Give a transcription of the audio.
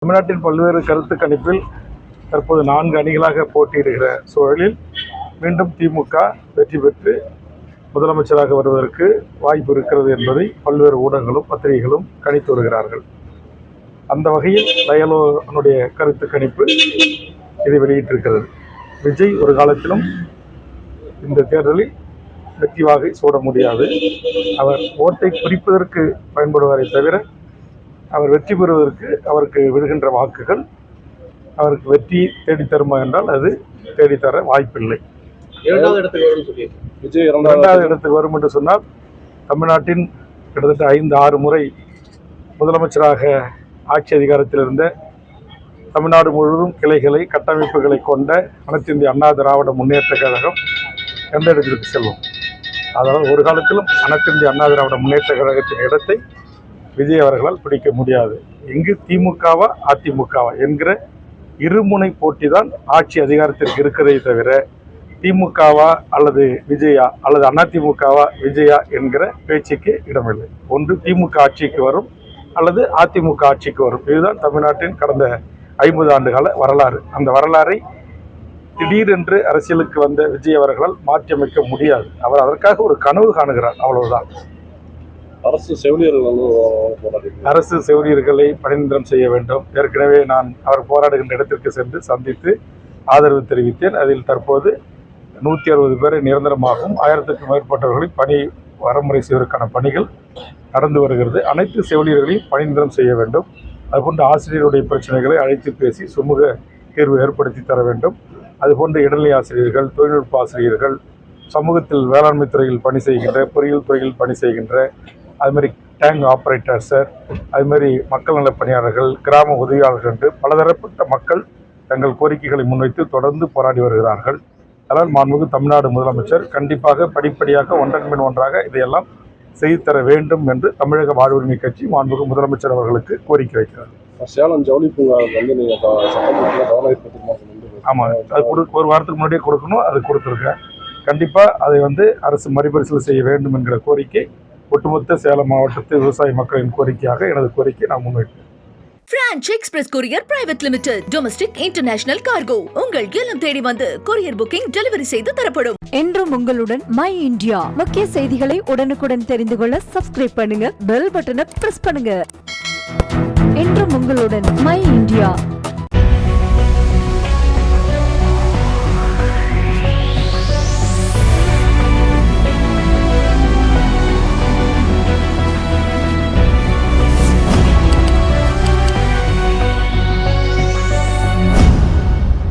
தமிழ்நாட்டின் பல்வேறு கருத்து கணிப்பில் தற்போது 4 அணிகளாக போட்டியிடுகிற சூழலில் மீண்டும் திமுக வெற்றி பெற்று முதலமைச்சராக வருவதற்கு வாய்ப்பு இருக்கிறது என்பதை பல்வேறு ஊடகங்களும் பத்திரிகைகளும் கணித்து வருகிறார்கள். அந்த வகையில் டயலோனுடைய கருத்து கணிப்பு இதை வெளியிட்டிருக்கிறது. விஜய் ஒரு காலத்திலும் இந்த தேர்தலில் வெற்றி வாகை சூட முடியாது. அவர் ஓட்டை குறிப்பதற்கு பயன்படுவாரை தவிர அவர் வெற்றி பெறுவதற்கு அவருக்கு விடுகின்ற வாக்குகள் அவருக்கு வெற்றி தேடித்தருமா என்றால் அது தேடித்தர வாய்ப்பில்லை. விஜய் 2வது இடத்துக்கு வரும் என்று சொன்னால் தமிழ்நாட்டின் கிட்டத்தட்ட 5-6 முறை முதலமைச்சராக ஆட்சி அதிகாரத்தில் இருந்த தமிழ்நாடு முழுவதும் கிளைகளை கட்டமைப்புகளை கொண்ட அனைத்து இந்திய அண்ணா திராவிட முன்னேற்ற கழகம் எந்த இடத்திற்கு செல்லும். அதாவது ஒரு காலத்திலும் அனைத்து இந்திய அண்ணா திராவிட முன்னேற்ற கழகத்தின் இடத்தை விஜய் அவர்களால் பிடிக்க முடியாது. இங்கு திமுகவா அதிமுகவா என்கிற இருமுனை போட்டி தான் ஆட்சி அதிகாரத்திற்கு இருக்கிறதே தவிர திமுகவா அல்லது விஜயா அல்லது அதிமுகவா விஜயா என்கிற பேச்சுக்கு இடமில்லை. ஒன்று திமுக ஆட்சிக்கு வரும் அல்லது அதிமுக ஆட்சிக்கு வரும். இதுதான் தமிழ்நாட்டின் கடந்த 50 ஆண்டுகால வரலாறு. அந்த வரலாறை திடீரென்று அரசியலுக்கு வந்த விஜய் அவர்களால் மாற்றியமைக்க முடியாது. அவர் அதற்காக ஒரு கனவு காணுகிறார், அவ்வளவுதான். அரசு செவிலியர்களை பணிநிரந்தரம் செய்ய வேண்டும். ஏற்கனவே நான் அவர் போராடுகின்ற இடத்திற்கு சென்று சந்தித்து ஆதரவு தெரிவித்தேன். அதில் தற்போது 160 பேரை நிரந்தரமாகவும் 1000க்கும் மேற்பட்டவர்களை பணி வரமுறை செய்வதற்கான பணிகள் நடந்து வருகிறது. அனைத்து செவிலியர்களையும் பணிநிரந்தரம் செய்ய வேண்டும். அதுபோன்ற ஆசிரியருடைய பிரச்சனைகளை அழைத்து பேசி சுமூக தீர்வு ஏற்படுத்தி தர வேண்டும். அதுபோன்ற இடைநிலை ஆசிரியர்கள், தொழில்நுட்ப ஆசிரியர்கள், சமூகத்தில் வேளாண்மை துறையில் பணி செய்கின்ற, பொறியியல் துறையில் பணி செய்கின்ற, அதுமாதிரி டேங்க் ஆப்ரேட்டர்ஸர், அதுமாதிரி மக்கள் நல பணியாளர்கள், கிராம உதவியாளர்கள் என்று பலதரப்பட்ட மக்கள் தங்கள் கோரிக்கைகளை முன்வைத்து தொடர்ந்து போராடி வருகிறார்கள். அதனால் மாண்புமிகு தமிழ்நாடு முதலமைச்சர் கண்டிப்பாக படிப்படியாக ஒன்றன் பின் ஒன்றாக இதையெல்லாம் செய்து தர வேண்டும் என்று தமிழக வாழ்வுரிமை கட்சி மாண்புமிகு முதலமைச்சர் அவர்களுக்கு கோரிக்கை வைக்கிறார். சேலம் ஜவுளி பூங்கா வந்து ஆமாம், அது ஒரு வாரத்துக்கு முன்னாடியே கொடுக்கணும். அது கொடுத்துருக்கேன். கண்டிப்பாக அதை அரசு மறுபரிசீலனை செய்ய வேண்டும் என்கிற கோரிக்கை ஒட்டுமொத்த சேலம் மாவட்டத்து விவசாய மக்களின் கோரிக்கையாக எனது கோரிக்கை நான் முன்வைக்கிறேன். Franch express courier private limited. Domestic international cargo. உங்கள் இல்லம் தேடி வந்து கொரியர் புக்கிங் டெலிவரி செய்து தரப்படும். என்றும் உங்களுடன் மை இந்தியா. முக்கிய செய்திகளை உடனுக்குடன் தெரிந்து கொள்ள சப்ஸ்கிரைப் பண்ணுங்க, பெல் பட்டனை பிரஸ் பண்ணுங்க. என்றும் உங்களுடன் மை இந்தியா.